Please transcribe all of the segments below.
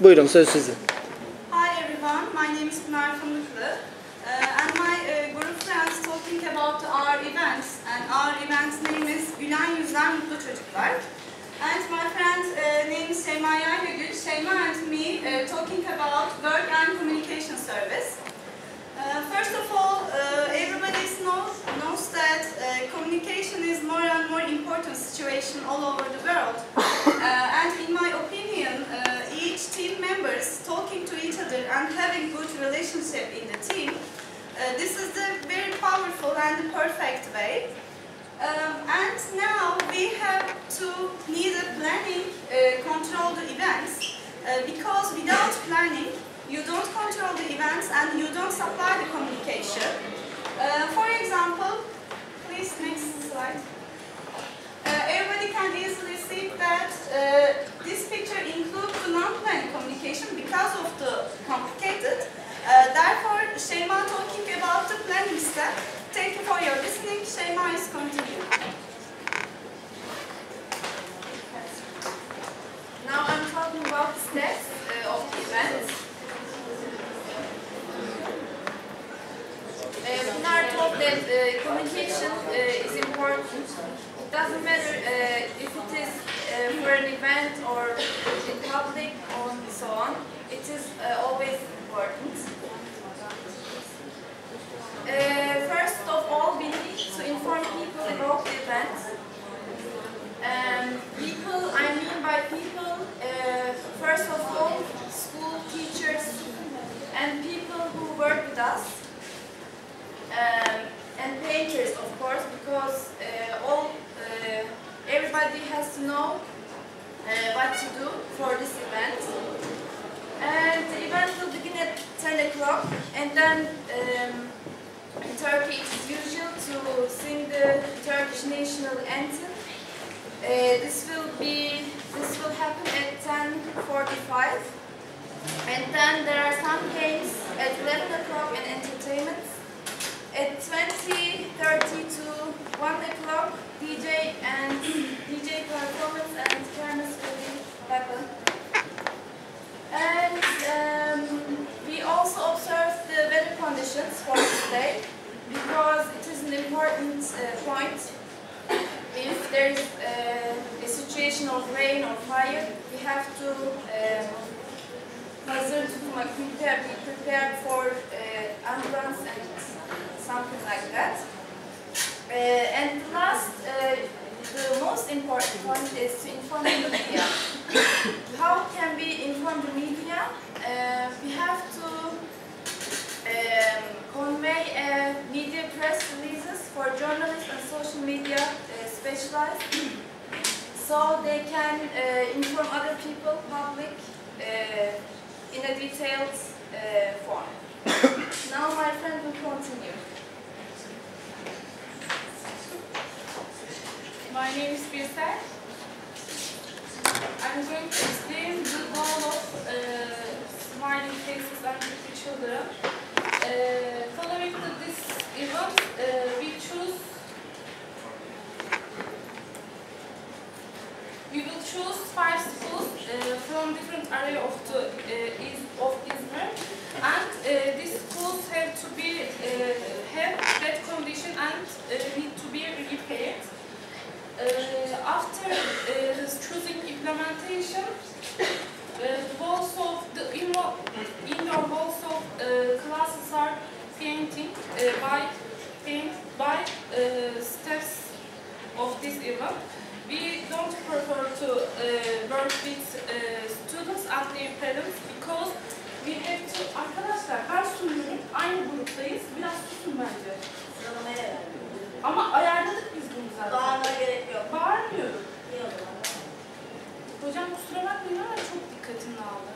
Buyurun, söz sizin. Hi everyone, my name is FINDIKLI, and my group friends talking about our events, and our event's name is Gülen Yüzler Mutlu Çocuklar. And my friend name is AYKAC. Şeyma and me talking about work and communication service. First of all, everybody knows that communication is more and more important situation all over the world. And in my opinion, each team members talking to each other and having good relationship in the team, this is the very powerful and the perfect way. And now we have to need a planning, control the events, because without planning, you don't control the events and you don't supply the communication. For example, please next slide. Everybody can easily see that this picture includes the non-planned communication because of the complicated. Therefore, Şeyma talking about the planning step. Thank you for your listening. Şeyma is continuing. Now I'm talking about the steps of the event. We are told that communication is important. It doesn't matter if it is for an event or in public or so on. It is always important. First of all, we need to inform people about the event. People, I mean by people, first of all, school teachers and people who work with us. And painters, of course, because everybody has to know what to do for this event. And the event will begin at 10 o'clock, and then in Turkey it is usual to sing the Turkish national anthem. This will happen at 10:45, and then there are some games at 11 o'clock and entertainments. At 20:30 to 1 o'clock, DJ performance and kermesse will happen. And we also observe the weather conditions for this day, because it is an important point. If there is a situation of rain or fire, we have to be prepared for ambulance and something like that. And last, the most important point is to inform the media. How can we inform the media? We have to convey media press releases for journalists and social media specialized, so they can inform other people, public, in a detailed form. Now my friend will continue. My name is Birsel. I'm going to explain the goal of smiling faces and happy children. Following this event, we will choose 5 schools from different areas of Izmir, and these schools have to be have bad condition and need to be repaired. After choosing implementation, the indoor walls of classes are painted by steps of this event. We don't prefer to work with students and their parents, because we have to... Arkadaşlar, her sunuyorum, aynı gruptayız. Biraz susun bence. Sıralamaya verelim. Ama ayarladık biz bunu zaten. Bağırmaya gerek yok. Bağırmıyorum. İyi o zaman. Hocam kusura bakmayın ama çok dikkatini aldı.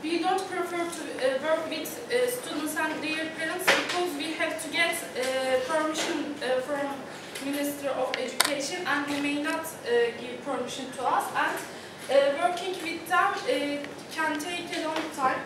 We don't prefer to work with students and their parents, because we have to get permission from Ministry of Education, and they may not give permission to us, and working with them can take a long time.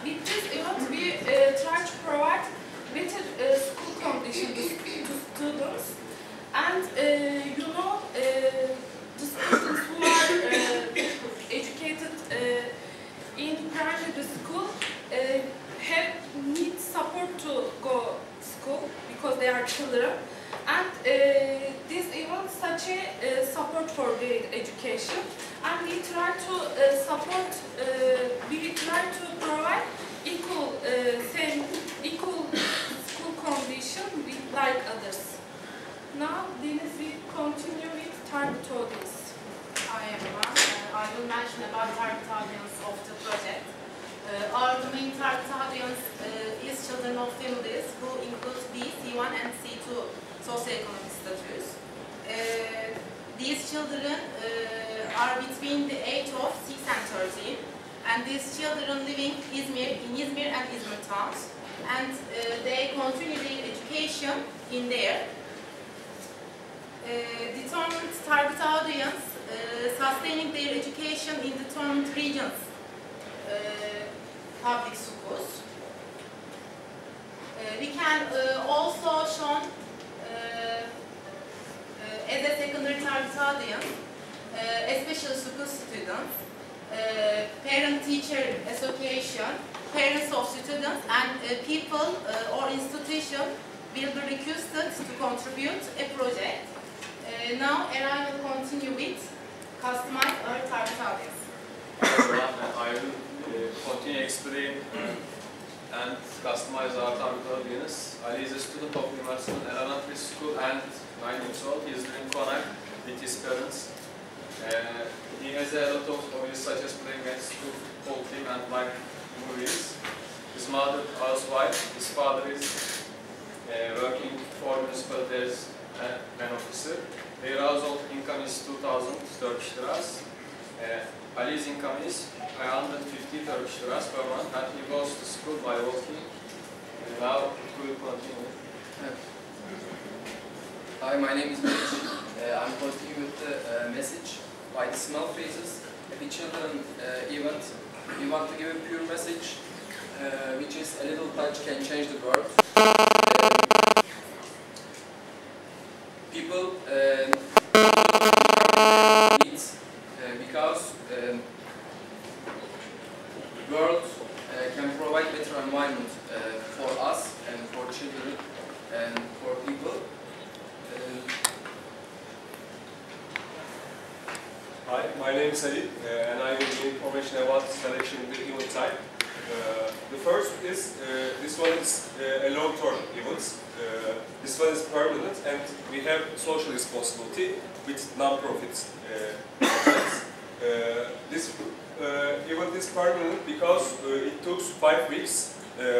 We to go school because they are children. And this event such a support for their education, and we try to support. We try to provide equal school condition like others. Now, Deniz will continue with target audience. Hi everyone. I will mention about target audience of the project. Our main target audience is children of families who include B, C1 and C2 socioeconomic status. These children are between the age of 6 and 13, and these children living in Izmir and Izmir towns, and they continue their education in there. Determined target audience sustaining their education in determined regions, public schools. We can also show as a secondary target audience, special school students, parent-teacher association, parents of students, and people or institution will be requested to contribute a project. Now, I will continue with customize our target audience. I will continue explain and customize our target audience. Ali is a student of University Elementary School and 9 years old. He is living in GUNAY with his parents. He has a lot of hobbies such as playing against football team and like movies. His mother is housewife. His father is working for municipality as an officer. Their household income is 2,000 Turkish liras. Ali's income is 150 Turkish liras per month, and he goes to school by walking. Now we will continue. Hi, my name is Mitch. I'm continuing with the message by the small faces. Happy Children event. We want to give a pure message, which is a little touch can change the world. People needs because the world can provide better environment for us and for children and for people. Hi, my name is Ali, and I will give information about selection in the event type. The first is, this one is a long-term event. This one is permanent, and we have social responsibility with non-profits. This event is permanent because it took 5 weeks,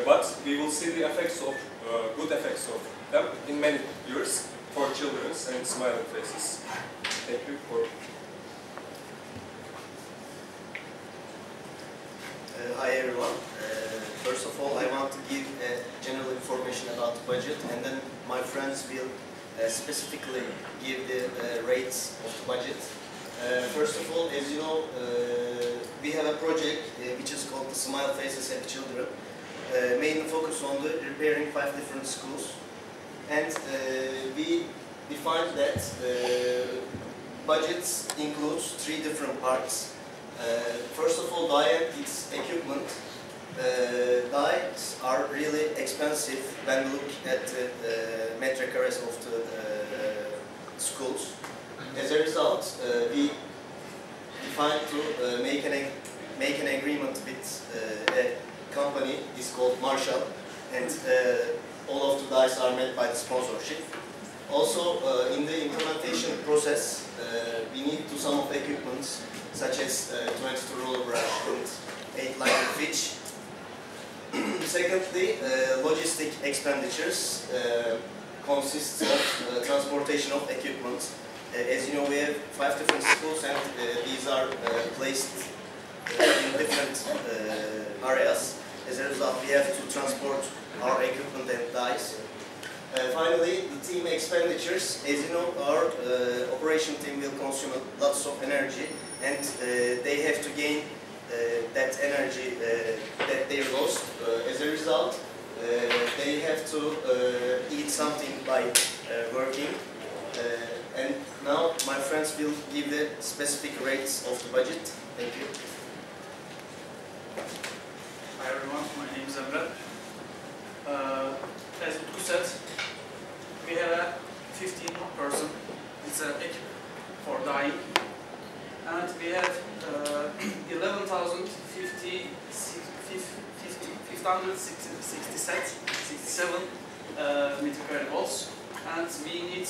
but we will see the effects of, good effects of them in many years for children and smiling faces. Thank you for. Hi everyone. First of all, I want to give general information about the budget, and then my friends will specifically give the rates of the budget. First of all, as you know, we have a project which is called the Smile Faces and Children, mainly focus on the repairing 5 different schools, and we defined that budgets includes 3 different parts. First of all, its equipment. Dyes are really expensive when we look at the metric areas of the schools. As a result, we defined to make an agreement with a company. It's called Marshall, and all of the dyes are made by the sponsorship. Also, in the implementation process, we need to some of the equipments such as 22 roller brush and 8-liner fitch. Secondly, logistic expenditures consists of transportation of equipment. As you know, we have 5 different schools, and these are placed in different areas. As a result, we have to transport our equipment and dyes. Finally, the team expenditures. As you know, our operation team will consume lots of energy, and they have to gain that energy that they lost. As a result, they have to eat something by working. And now my friends will give the specific rates of the budget. Thank you. Hi everyone, my name is Emre. 567 meter square walls, and we need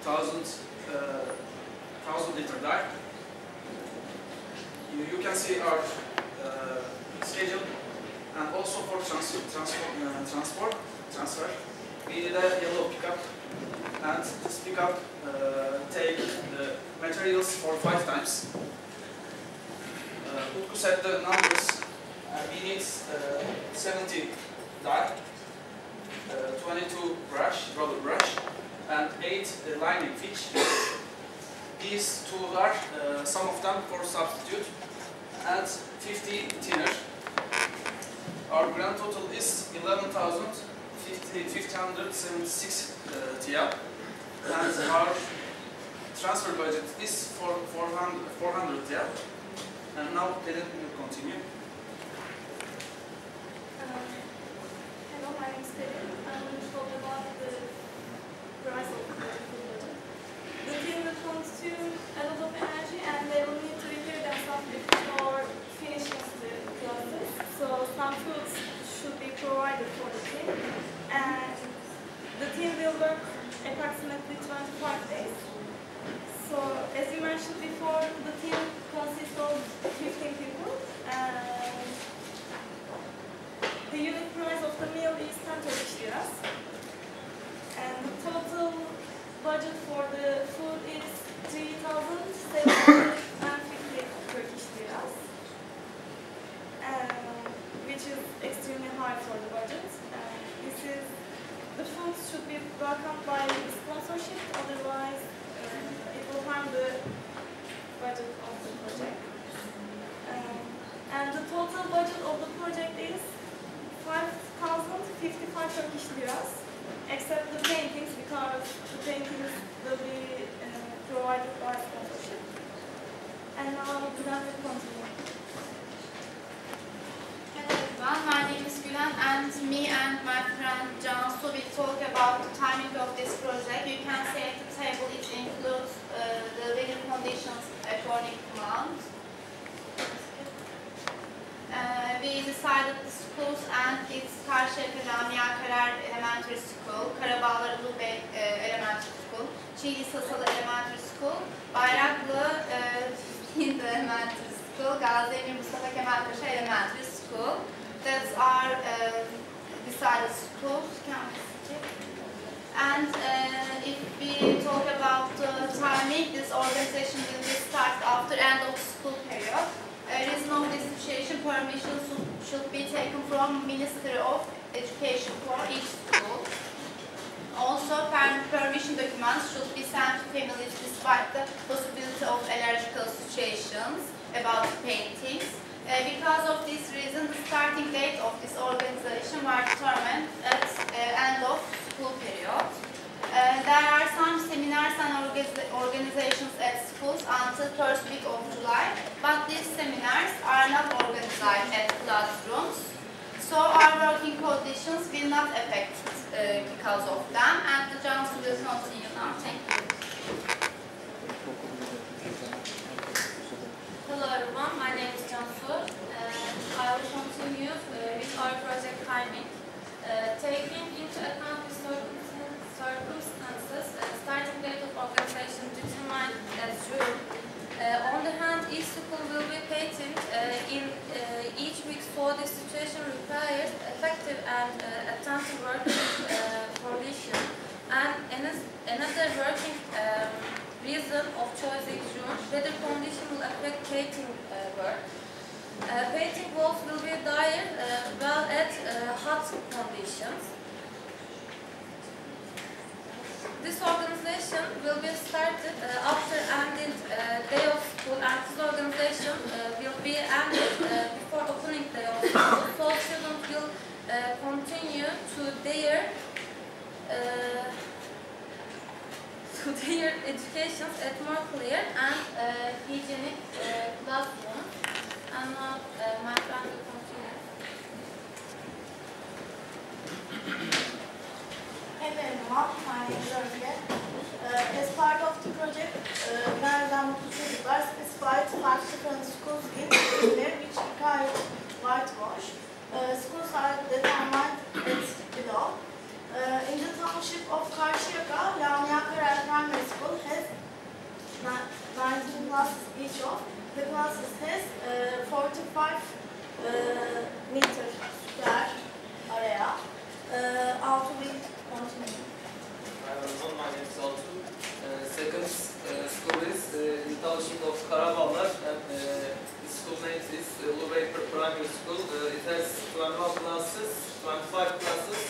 1000 liter dye. You can see our schedule, and also for transfer, we need a yellow pickup, and this pickup take the materials for 5 times. TUGCU set the numbers. We need 70 dye, 22 rubber brush, and 8 lining fish. These tools are some of them for substitute, and 50 thinner. Our grand total is 11,576 TL, and our transfer budget is 400 TL. And now let me continue. Hello, my name is Pelin. I'm going to talk about the price of the food budget. The team will consume a lot of energy, and they will need to prepare themselves before finishing the classes. So some foods should be provided for the team, and the team will work approximately 25 days. So as you mentioned before, the team consists of 15 people, and the unit price of the meal is 10 Turkish liras, and the total budget for the food is 3,750 Turkish liras, which is extremely high for the budget. The food should be welcomed by sponsorship, otherwise it will harm the budget of the project. And the total budget of the project is 5,055 Turkish liras, except the paintings, because the paintings will be provided by sponsorship. And now Gülen will continue. Hello everyone, my name is Gülen, and me and my friend Cansu will talk about the timing of this project. You can see at the table it includes the weather conditions according to month. We decided the schools, and it's Karşıyaka Lamia Karar Elementary School, Karabağlar Ulubey Elementary School, Çiğli Sasalı Elementary School, Bayraklı Elementary School, Gazi Emir Mustafa Kemal Paşa Elementary School. That's our decided schools. And if we talk about timing, this organization will be start after end of school period. Regional distribution permission should be taken from Ministry of Education for each school. Also, permission documents should be sent to families despite the possibility of allergical situations about paintings. Because of this reason, the starting date of this organization was determined at end of school period. There are some seminars and organizations at schools until first week of July, but these seminars are not organized at classrooms, so our working conditions will not affect because of them, and the Cansu will continue now. Thank you. Hello everyone, my name is Cansu. I will continue with our project timing. Taking into account the circumstances, starting date of organization determined as June. On the hand, each school will be painting in each week, so the situation requires effective and attentive working condition. And another working reason of choosing June, weather condition will affect painting work. Painting walls will be dyed well at hot conditions. This organization will be started after ending day of school, and this organization will be ended before opening day of school. So students will continue to their education at more clear and hygienic classrooms. And now my friend will continue. Hello everyone, my name is Özge. As part of the project, Günaydın Mutlu Çocuklar specified 5 different schools in Izmir, township of Karşıyaka, Lamia Primary School has 19 classes each of. The classes has 45 meter square area. How to continue? My name is Altu. Second school is in the township of Karaballar, and the school name is Ulubey Primary School. It has 21 classes, 25 classes.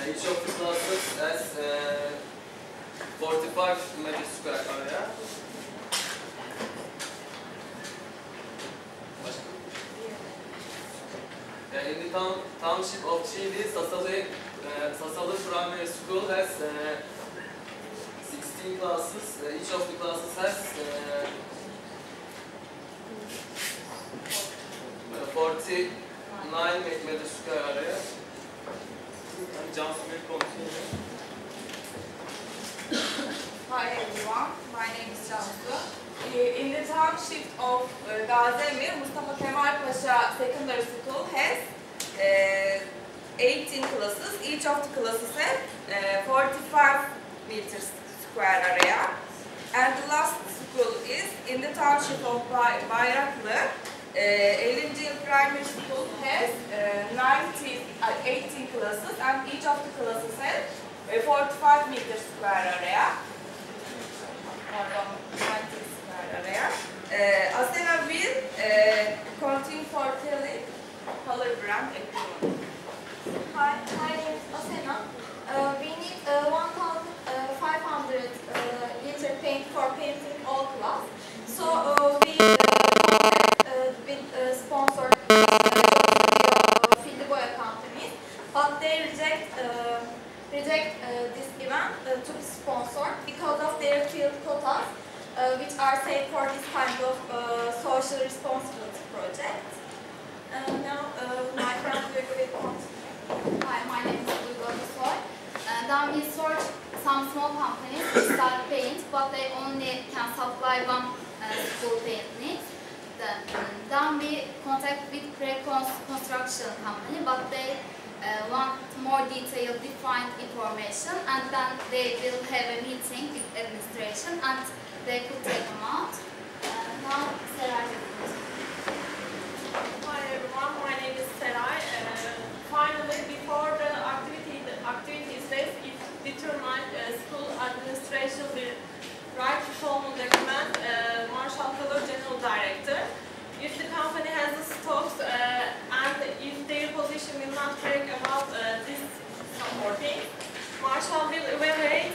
Each of the classes has 45 meter square area. In the township of Chili, Sasalı Primary School has 16 classes. Each of the classes has 49 meter square area. And Johnson will continue. Hi everyone, my name is Cansu. In the township of Gaziemir, Mustafa Kemal Pasha Secondary School has 18 classes. Each of the classes has 45 meters square area. And the last school is in the township of Bayraklı. 11. Primary School has 18 classes, and each of the classes has 45 meters square area. Asena will continue for telling color brand equipment. Hi, my name is Asena. We need 1,500 liter paint for painting all class. So we with sponsored FINDIKLI companies, but they reject this event to be sponsored because of their field quotas, which are set for this kind of social responsibility project. Now, my friend will continue. Hi, my name is ATASOY. Then we search some small companies which sell paint, but they only can supply one school paint needs. Then we contact with PRA417 company, but they want more detailed, defined information, and then they will have a meeting with administration, and they could take them out. Now, Seray. Hi everyone, my name is Seray. Finally, before the activities days, it determined school administration will write a formal document, Marshall Color General Director. If the company has the stocks and if their position will not break about this supporting, Marshall will evaluate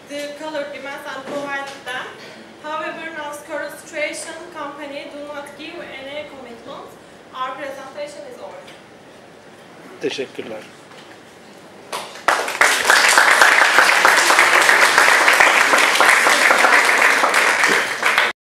the color demands and provide them. However, now current situation, company do not give any commitment. Our presentation is over. Teşekkürler.